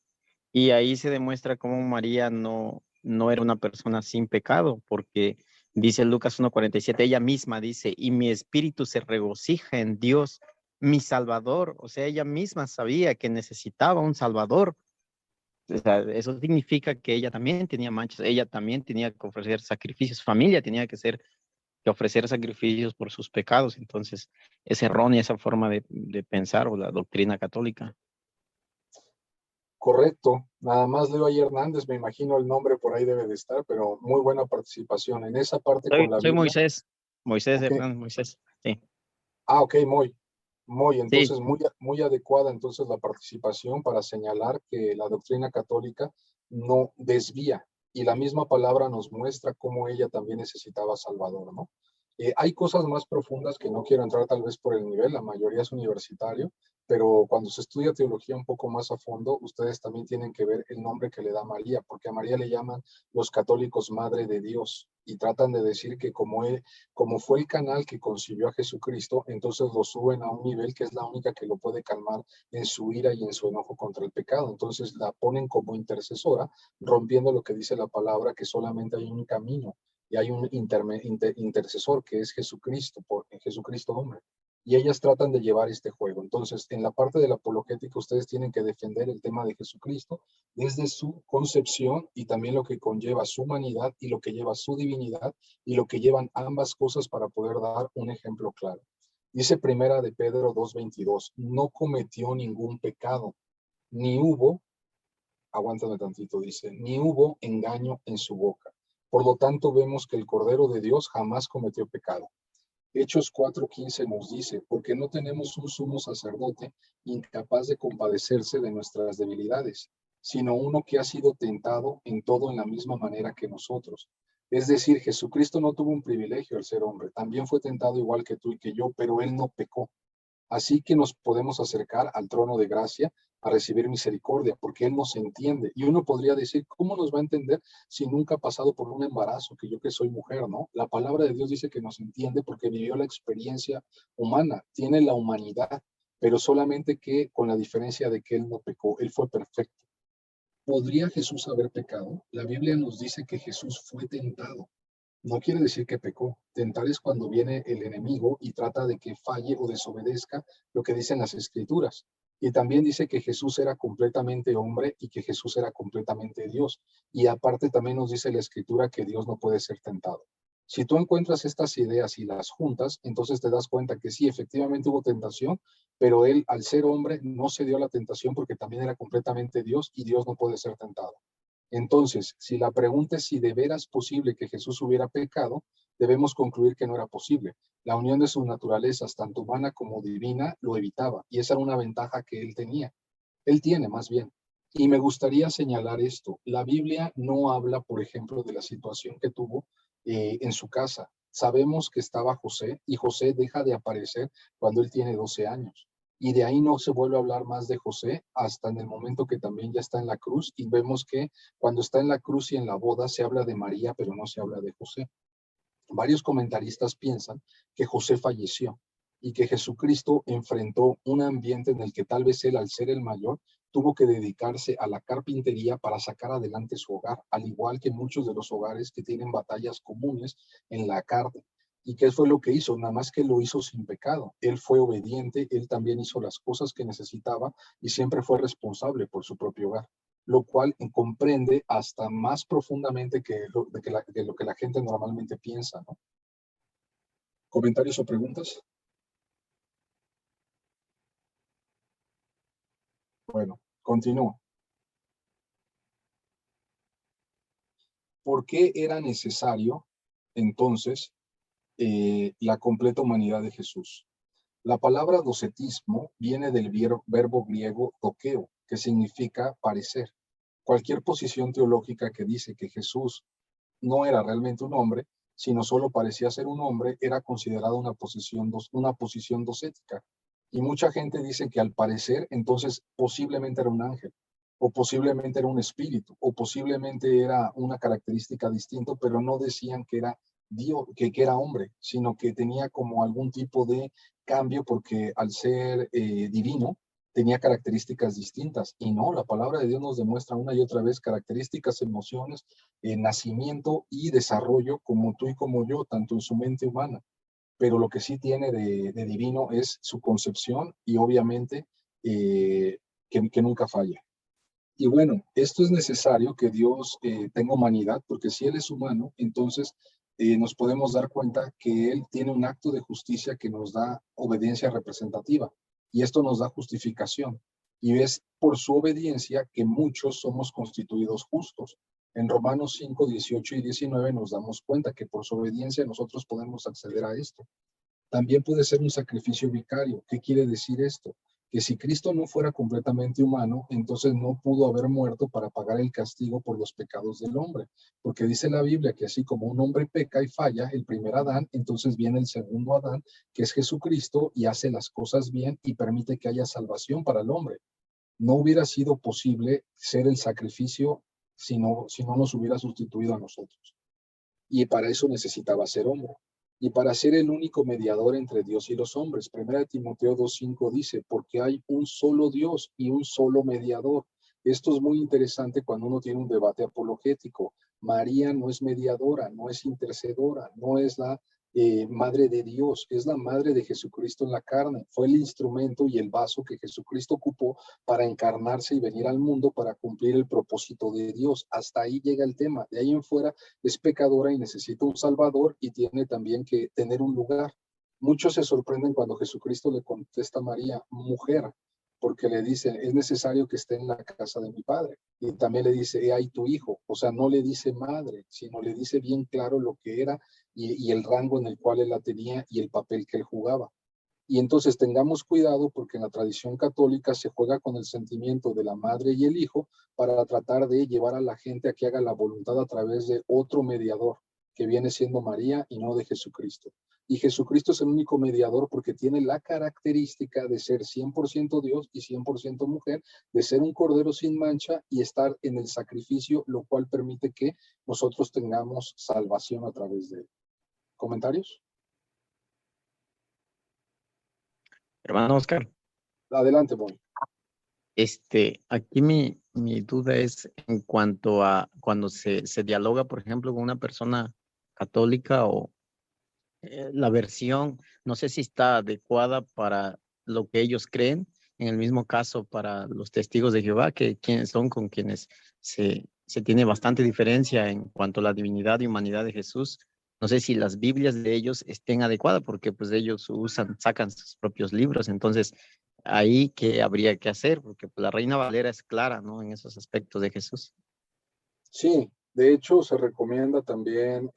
y ahí se demuestra cómo María no era una persona sin pecado, porque dice Lucas 1:47, ella misma dice, y mi espíritu se regocija en Dios, mi Salvador, o sea, ella misma sabía que necesitaba un Salvador. O sea, eso significa que ella también tenía manchas, ella también tenía que ofrecer sacrificios, su familia tenía que ofrecer sacrificios por sus pecados. Entonces, es errónea esa forma de pensar o la doctrina católica. Correcto, nada más leo ahí Hernández, me imagino el nombre por ahí debe de estar, pero muy buena participación en esa parte con la Soy Biblia. Moisés, Ok, hermano Moisés. Sí, ok, muy, sí, entonces muy adecuada entonces la participación para señalar que la doctrina católica no desvía y la misma palabra nos muestra cómo ella también necesitaba Salvador, ¿no? Hay cosas más profundas que no quiero entrar tal vez por el nivel, la mayoría es universitario, pero cuando se estudia teología un poco más a fondo, ustedes también tienen que ver el nombre que le da María, porque a María le llaman los católicos Madre de Dios y tratan de decir que como fue el canal que concibió a Jesucristo, entonces lo suben a un nivel que es la única que lo puede calmar en su ira y en su enojo contra el pecado. Entonces la ponen como intercesora, rompiendo lo que dice la palabra, que solamente hay un camino y hay un intercesor que es Jesucristo, por Jesucristo hombre. Y ellas tratan de llevar este juego. Entonces, en la parte de la apologética, ustedes tienen que defender el tema de Jesucristo desde su concepción y también lo que conlleva su humanidad y lo que lleva su divinidad y lo que llevan ambas cosas para poder dar un ejemplo claro. Dice primera de Pedro 2:22, no cometió ningún pecado, ni hubo, aguántame tantito, dice, ni hubo engaño en su boca. Por lo tanto, vemos que el Cordero de Dios jamás cometió pecado. Hechos 4:15 nos dice, porque no tenemos un sumo sacerdote incapaz de compadecerse de nuestras debilidades, sino uno que ha sido tentado en todo en la misma manera que nosotros. Es decir, Jesucristo no tuvo un privilegio al ser hombre, también fue tentado igual que tú y que yo, pero él no pecó. Así que nos podemos acercar al trono de gracia a recibir misericordia, porque Él nos entiende. Y uno podría decir, ¿cómo nos va a entender si nunca ha pasado por un embarazo? Que yo que soy mujer, ¿no? La palabra de Dios dice que nos entiende porque vivió la experiencia humana, tiene la humanidad, pero solamente que con la diferencia de que Él no pecó, Él fue perfecto. ¿Podría Jesús haber pecado? La Biblia nos dice que Jesús fue tentado. No quiere decir que pecó. Tentar es cuando viene el enemigo y trata de que falle o desobedezca lo que dicen las escrituras. Y también dice que Jesús era completamente hombre y que Jesús era completamente Dios. Y aparte también nos dice la escritura que Dios no puede ser tentado. Si tú encuentras estas ideas y las juntas, entonces te das cuenta que sí, efectivamente hubo tentación, pero él, al ser hombre, no se dio a la tentación porque también era completamente Dios y Dios no puede ser tentado. Entonces, si la pregunta es si de veras es posible que Jesús hubiera pecado, debemos concluir que no era posible. La unión de sus naturalezas, tanto humana como divina, lo evitaba, y esa era una ventaja que él tenía. Él tiene, más bien. Y me gustaría señalar esto. La Biblia no habla, por ejemplo, de la situación que tuvo en su casa. Sabemos que estaba José y José deja de aparecer cuando él tiene 12 años. Y de ahí no se vuelve a hablar más de José hasta en el momento que también ya está en la cruz y vemos que cuando está en la cruz y en la boda se habla de María, pero no se habla de José. Varios comentaristas piensan que José falleció y que Jesucristo enfrentó un ambiente en el que tal vez él, al ser el mayor, tuvo que dedicarse a la carpintería para sacar adelante su hogar, al igual que muchos de los hogares que tienen batallas comunes en la carne. ¿Y qué fue lo que hizo? Nada más que lo hizo sin pecado. Él fue obediente, él también hizo las cosas que necesitaba y siempre fue responsable por su propio hogar, lo cual comprende hasta más profundamente de lo que la gente normalmente piensa, ¿no? ¿Comentarios o preguntas? Bueno, continúo. ¿Por qué era necesario entonces la completa humanidad de Jesús? La palabra docetismo viene del verbo griego dokeo, que significa parecer. Cualquier posición teológica que dice que Jesús no era realmente un hombre, sino solo parecía ser un hombre, era considerada una posición docética. Y mucha gente dice que al parecer, entonces posiblemente era un ángel, o posiblemente era un espíritu, o posiblemente era una característica distinta, pero no decían que era Dios, que era hombre, sino que tenía como algún tipo de cambio porque al ser divino, tenía características distintas. Y no, la palabra de Dios nos demuestra una y otra vez características, emociones, nacimiento y desarrollo como tú y como yo, tanto en su mente humana. Pero lo que sí tiene de divino es su concepción y obviamente que nunca falla. Y bueno, esto es necesario que Dios tenga humanidad, porque si Él es humano, entonces nos podemos dar cuenta que Él tiene un acto de justicia que nos da obediencia representativa, y esto nos da justificación. Y es por su obediencia que muchos somos constituidos justos. En Romanos 5, 18 y 19 nos damos cuenta que por su obediencia nosotros podemos acceder a esto. También puede ser un sacrificio vicario. ¿Qué quiere decir esto? Que si Cristo no fuera completamente humano, entonces no pudo haber muerto para pagar el castigo por los pecados del hombre. Porque dice la Biblia que así como un hombre peca y falla, el primer Adán, entonces viene el segundo Adán, que es Jesucristo, y hace las cosas bien y permite que haya salvación para el hombre. No hubiera sido posible ser el sacrificio si no nos hubiera sustituido a nosotros. Y para eso necesitaba ser hombre. Y para ser el único mediador entre Dios y los hombres. 1 Timoteo 2:5 dice, porque hay un solo Dios y un solo mediador. Esto es muy interesante cuando uno tiene un debate apologético. María no es mediadora, no es intercedora, no es la madre de Dios, es la madre de Jesucristo en la carne. Fue el instrumento y el vaso que Jesucristo ocupó para encarnarse y venir al mundo para cumplir el propósito de Dios. Hasta ahí llega el tema. De ahí en fuera es pecadora y necesita un Salvador y tiene también que tener un lugar. Muchos se sorprenden cuando Jesucristo le contesta a María, mujer, porque le dice, es necesario que esté en la casa de mi padre. Y también le dice, he ahí tu hijo. O sea, no le dice madre, sino le dice bien claro lo que era y el rango en el cual él la tenía y el papel que él jugaba. Y entonces tengamos cuidado porque en la tradición católica se juega con el sentimiento de la madre y el hijo para tratar de llevar a la gente a que haga la voluntad a través de otro mediador, que viene siendo María y no de Jesucristo. Y Jesucristo es el único mediador porque tiene la característica de ser 100% Dios y 100% mujer, de ser un cordero sin mancha y estar en el sacrificio, lo cual permite que nosotros tengamos salvación a través de él. ¿Comentarios? Hermano Oscar, Adelante, Boy. aquí mi duda es en cuanto a cuando se dialoga, por ejemplo, con una persona católica o la versión, no sé si está adecuada para lo que ellos creen, en el mismo caso para los testigos de Jehová, que quienes son con quienes se tiene bastante diferencia en cuanto a la divinidad y humanidad de Jesús. No sé si las Biblias de ellos estén adecuadas, porque pues ellos sacan sus propios libros, entonces ahí qué habría que hacer, porque pues, la Reina Valera es clara, ¿no? En esos aspectos de Jesús. Sí, de hecho se recomienda también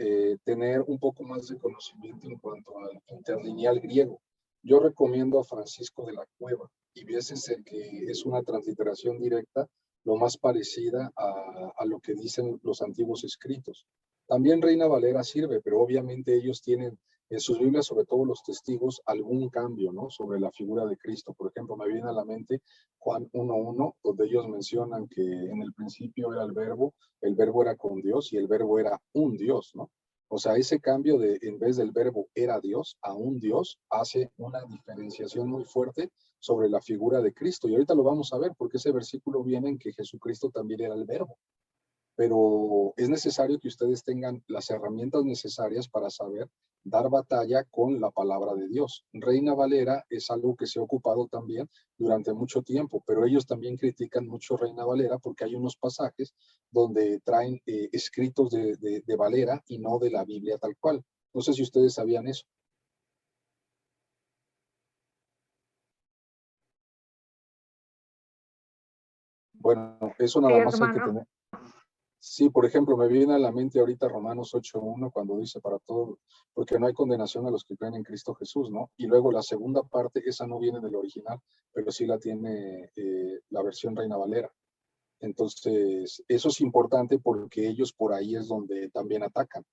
tener un poco más de conocimiento en cuanto al interlineal griego. Yo recomiendo a Francisco de la Cueva y viésese que es una transliteración directa lo más parecida a lo que dicen los antiguos escritos. También Reina Valera sirve, pero obviamente ellos tienen en sus Biblias, sobre todo los testigos, algún cambio, ¿no? Sobre la figura de Cristo. Por ejemplo, me viene a la mente Juan 1:1, donde ellos mencionan que en el principio era el verbo era con Dios y el verbo era un Dios, ¿no? O sea, ese cambio de en vez del verbo era Dios a un Dios hace una diferenciación muy fuerte sobre la figura de Cristo. Y ahorita lo vamos a ver porque ese versículo viene en que Jesucristo también era el verbo. Pero es necesario que ustedes tengan las herramientas necesarias para saber dar batalla con la palabra de Dios. Reina Valera es algo que se ha ocupado también durante mucho tiempo, pero ellos también critican mucho Reina Valera porque hay unos pasajes donde traen escritos de Valera y no de la Biblia tal cual. No sé si ustedes sabían eso. Bueno, eso Sí, nada más hay que hermano. tener. Sí, por ejemplo, me viene a la mente ahorita Romanos 8:1 cuando dice para todo, porque no hay condenación a los que creen en Cristo Jesús, ¿no? Y luego la segunda parte, esa no viene del original, pero sí la tiene la versión Reina Valera. Entonces, eso es importante porque ellos por ahí es donde también atacan.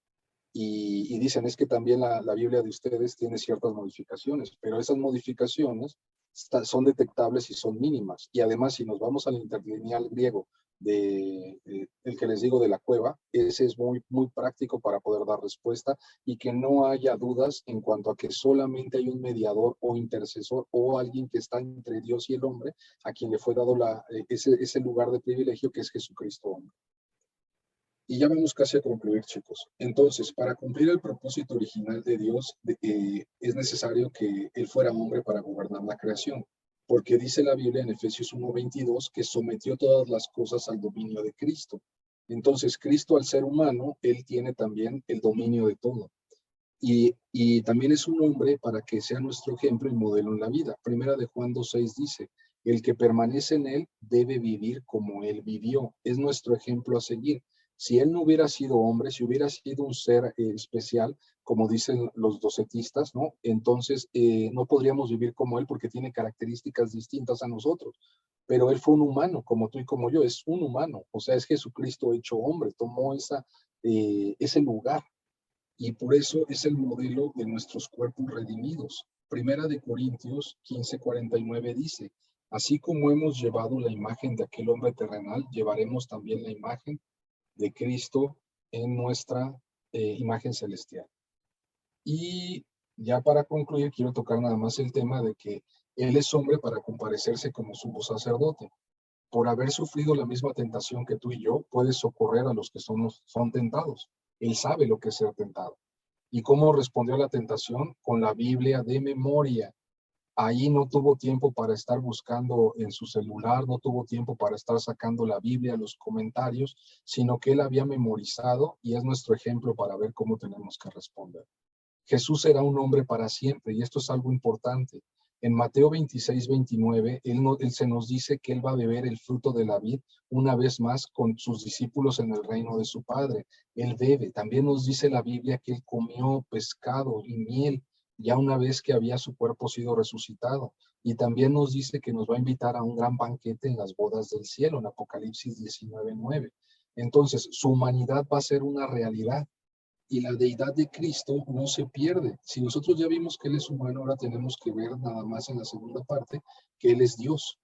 Y dicen, es que también la Biblia de ustedes tiene ciertas modificaciones, pero esas modificaciones son detectables y son mínimas. Y además, si nos vamos al interlineal griego el que les digo de la cueva, ese es muy, muy práctico para poder dar respuesta y que no haya dudas en cuanto a que solamente hay un mediador o intercesor o alguien que está entre Dios y el hombre, a quien le fue dado ese lugar de privilegio que es Jesucristo hombre. Y ya vamos casi a concluir, chicos. Entonces, para cumplir el propósito original de Dios, es necesario que Él fuera hombre para gobernar la creación, porque dice la Biblia en Efesios 1:22 que sometió todas las cosas al dominio de Cristo. Entonces, Cristo al ser humano, Él tiene también el dominio de todo. Y también es un hombre para que sea nuestro ejemplo y modelo en la vida. Primera de Juan 2:6 dice, el que permanece en Él debe vivir como Él vivió. Es nuestro ejemplo a seguir. Si él no hubiera sido hombre, si hubiera sido un ser especial, como dicen los docetistas, ¿no? Entonces no podríamos vivir como él porque tiene características distintas a nosotros. Pero él fue un humano, como tú y como yo, es un humano. O sea, es Jesucristo hecho hombre, tomó ese lugar. Y por eso es el modelo de nuestros cuerpos redimidos. Primera de Corintios 15:49 dice, así como hemos llevado la imagen de aquel hombre terrenal, llevaremos también la imagen de Cristo en nuestra imagen celestial. Y ya para concluir, quiero tocar nada más el tema de que Él es hombre para comparecerse como sumo sacerdote. Por haber sufrido la misma tentación que tú y yo, puede socorrer a los que son tentados. Él sabe lo que es ser tentado. ¿Y cómo respondió a la tentación? Con la Biblia de memoria. Ahí no tuvo tiempo para estar buscando en su celular, no tuvo tiempo para estar sacando la Biblia, los comentarios, sino que él había memorizado y es nuestro ejemplo para ver cómo tenemos que responder. Jesús será un hombre para siempre y esto es algo importante. En Mateo 26:29, él se nos dice que él va a beber el fruto de la vid una vez más con sus discípulos en el reino de su Padre. Él bebe. También nos dice la Biblia que él comió pescado y miel ya una vez que había su cuerpo sido resucitado. Y también nos dice que nos va a invitar a un gran banquete en las bodas del cielo, en Apocalipsis 19:9. Entonces, su humanidad va a ser una realidad y la deidad de Cristo no se pierde. Si nosotros ya vimos que Él es humano, ahora tenemos que ver nada más en la segunda parte que Él es Dios.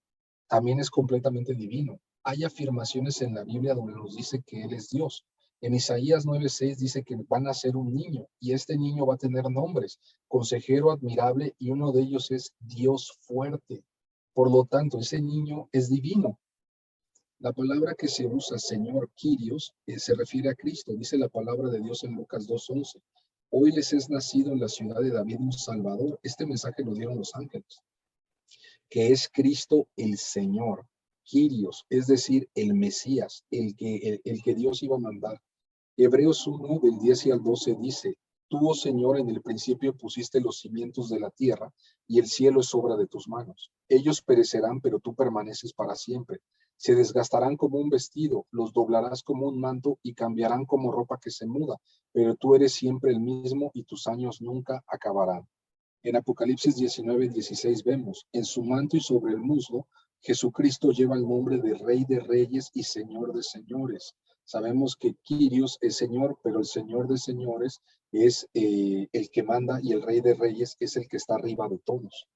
También es completamente divino. Hay afirmaciones en la Biblia donde nos dice que Él es Dios. En Isaías 9:6 dice que van a ser un niño y este niño va a tener nombres, consejero admirable, y uno de ellos es Dios fuerte. Por lo tanto, ese niño es divino. La palabra que se usa, Señor, Kyrios, se refiere a Cristo. Dice la palabra de Dios en Lucas 2:11. Hoy les es nacido en la ciudad de David un Salvador. Este mensaje lo dieron los ángeles, que es Cristo el Señor, Kyrios, es decir, el Mesías, el que Dios iba a mandar. Hebreos 1, del 10 al 12 dice: Tú, oh Señor, en el principio pusiste los cimientos de la tierra, y el cielo es obra de tus manos. Ellos perecerán, pero tú permaneces para siempre. Se desgastarán como un vestido, los doblarás como un manto y cambiarán como ropa que se muda, pero tú eres siempre el mismo y tus años nunca acabarán. En Apocalipsis 19:16 vemos: en su manto y sobre el muslo, Jesucristo lleva el nombre de Rey de Reyes y Señor de Señores. Sabemos que Kyrios es Señor, pero el Señor de Señores es el que manda, y el Rey de Reyes es el que está arriba de todos.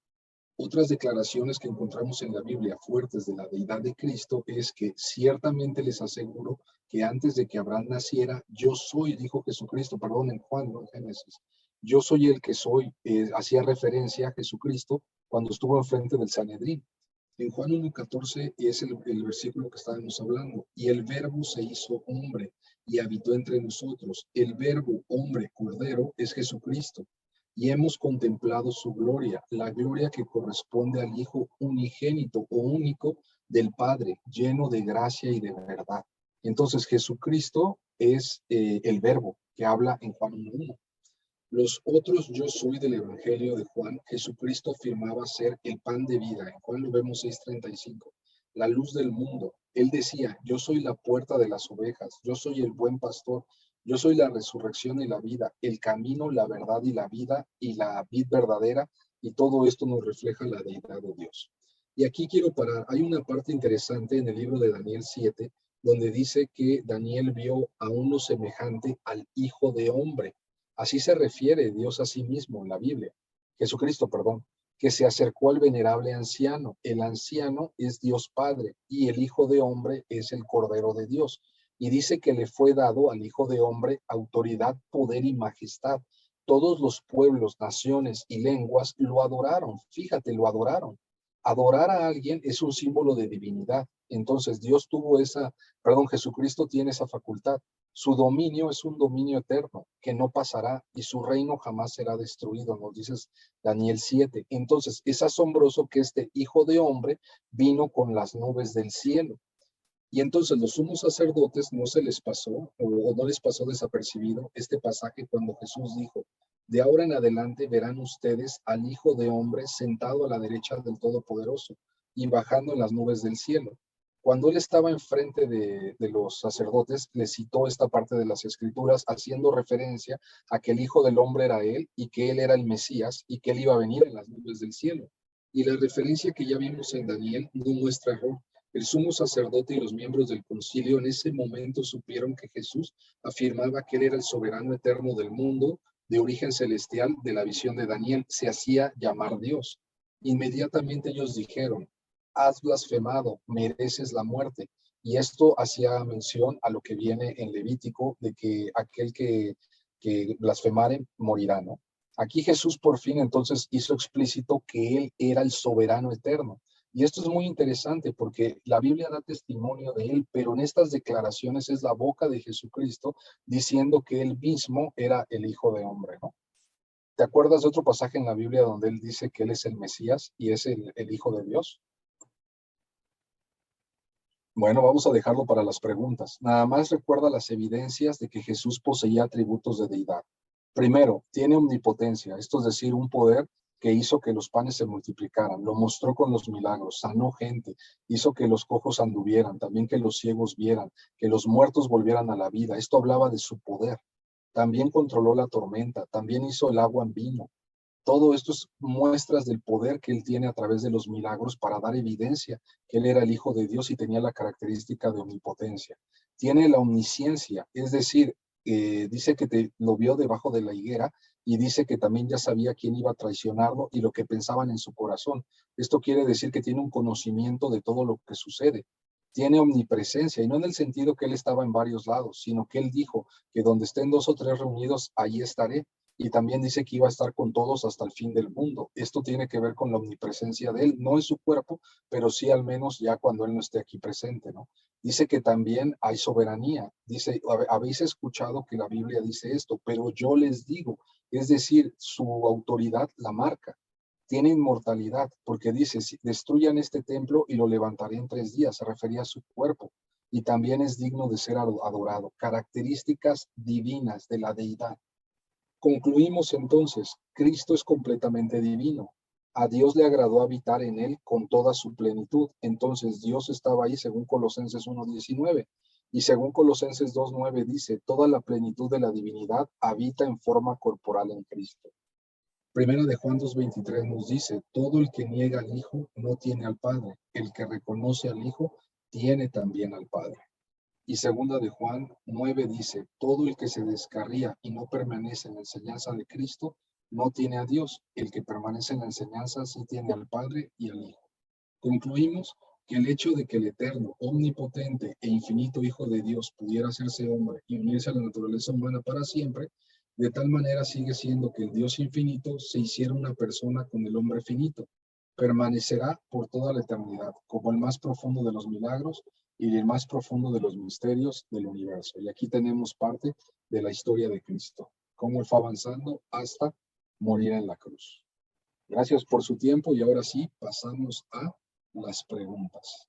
Otras declaraciones que encontramos en la Biblia fuertes de la deidad de Cristo es que ciertamente les aseguro que antes de que Abraham naciera, yo soy, dijo Jesucristo, perdón, en Juan, no en Génesis, yo soy el que soy. Hacía referencia a Jesucristo cuando estuvo enfrente del Sanedrín. En Juan 1:14 es el versículo que estábamos hablando. Y el verbo se hizo hombre y habitó entre nosotros. El verbo hombre, cordero, es Jesucristo. Y hemos contemplado su gloria, la gloria que corresponde al Hijo unigénito o único del Padre, lleno de gracia y de verdad. Entonces Jesucristo es el verbo que habla en Juan 1:1. Los otros yo soy del Evangelio de Juan, Jesucristo afirmaba ser el pan de vida. En Juan lo vemos 6:35. La luz del mundo. Él decía: yo soy la puerta de las ovejas, yo soy el buen pastor, yo soy la resurrección y la vida, el camino, la verdad y la vida, y la vid verdadera, y todo esto nos refleja la deidad de Dios. Y aquí quiero parar. Hay una parte interesante en el libro de Daniel 7, donde dice que Daniel vio a uno semejante al Hijo de Hombre. Así se refiere Dios a sí mismo en la Biblia, Jesucristo, perdón, que se acercó al venerable anciano. El anciano es Dios Padre y el Hijo de Hombre es el Cordero de Dios. Y dice que le fue dado al Hijo de Hombre autoridad, poder y majestad. Todos los pueblos, naciones y lenguas lo adoraron. Fíjate, lo adoraron. Adorar a alguien es un símbolo de divinidad. Entonces Jesucristo tiene esa facultad. Su dominio es un dominio eterno que no pasará y su reino jamás será destruido, nos dice Daniel 7. Entonces es asombroso que este Hijo de Hombre vino con las nubes del cielo. Y entonces los sumos sacerdotes no se les pasó o no les pasó desapercibido este pasaje cuando Jesús dijo: de ahora en adelante verán ustedes al Hijo de Hombre sentado a la derecha del Todopoderoso y bajando en las nubes del cielo. Cuando él estaba enfrente de los sacerdotes, les citó esta parte de las Escrituras, haciendo referencia a que el Hijo del Hombre era él y que él era el Mesías y que él iba a venir en las nubes del cielo. Y la referencia que ya vimos en Daniel no muestra error. El sumo sacerdote y los miembros del concilio en ese momento supieron que Jesús afirmaba que él era el soberano eterno del mundo, de origen celestial. De la visión de Daniel, se hacía llamar Dios. Inmediatamente ellos dijeron: has blasfemado, mereces la muerte. Y esto hacía mención a lo que viene en Levítico, de que aquel que blasfemare morirá, ¿no? Aquí Jesús por fin entonces hizo explícito que él era el soberano eterno. Y esto es muy interesante porque la Biblia da testimonio de él, pero en estas declaraciones es la boca de Jesucristo diciendo que él mismo era el Hijo de Hombre, ¿no? ¿Te acuerdas de otro pasaje en la Biblia donde él dice que él es el Mesías y es el Hijo de Dios? Bueno, vamos a dejarlo para las preguntas. Nada más recuerda las evidencias de que Jesús poseía atributos de deidad. Primero, tiene omnipotencia, esto es decir, un poder que hizo que los panes se multiplicaran. Lo mostró con los milagros, sanó gente, hizo que los cojos anduvieran, también que los ciegos vieran, que los muertos volvieran a la vida. Esto hablaba de su poder. También controló la tormenta, también hizo el agua en vino. Todo esto es muestras del poder que él tiene a través de los milagros para dar evidencia que él era el Hijo de Dios y tenía la característica de omnipotencia. Tiene la omnisciencia, es decir, dice que lo vio debajo de la higuera y dice que también ya sabía quién iba a traicionarlo y lo que pensaban en su corazón. Esto quiere decir que tiene un conocimiento de todo lo que sucede. Tiene omnipresencia, y no en el sentido que él estaba en varios lados, sino que él dijo que donde estén 2 o 3 reunidos, ahí estaré. Y también dice que iba a estar con todos hasta el fin del mundo. Esto tiene que ver con la omnipresencia de él, no en su cuerpo, pero sí al menos ya cuando él no esté aquí presente, ¿no? Dice que también hay soberanía. Dice, habéis escuchado que la Biblia dice esto, pero yo les digo, es decir, su autoridad la marca. Tiene inmortalidad, porque dice, si destruyan este templo y lo levantaré en 3 días, se refería a su cuerpo, y también es digno de ser adorado. Características divinas de la deidad. Concluimos entonces, Cristo es completamente divino. A Dios le agradó habitar en él con toda su plenitud. Entonces Dios estaba ahí según Colosenses 1:19. Y según Colosenses 2:9 dice, toda la plenitud de la divinidad habita en forma corporal en Cristo. Primera de Juan 2:23 nos dice, todo el que niega al Hijo no tiene al Padre. El que reconoce al Hijo tiene también al Padre. Y segunda de Juan 9 dice, todo el que se descarría y no permanece en la enseñanza de Cristo, no tiene a Dios. El que permanece en la enseñanza sí tiene al Padre y al Hijo. Concluimos que el hecho de que el eterno, omnipotente e infinito Hijo de Dios pudiera hacerse hombre y unirse a la naturaleza humana para siempre, de tal manera sigue siendo que el Dios infinito se hiciera una persona con el hombre finito. Permanecerá por toda la eternidad como el más profundo de los milagros y el más profundo de los misterios del universo. Y aquí tenemos parte de la historia de Cristo, cómo él fue avanzando hasta morir en la cruz. Gracias por su tiempo y ahora sí pasamos a las preguntas.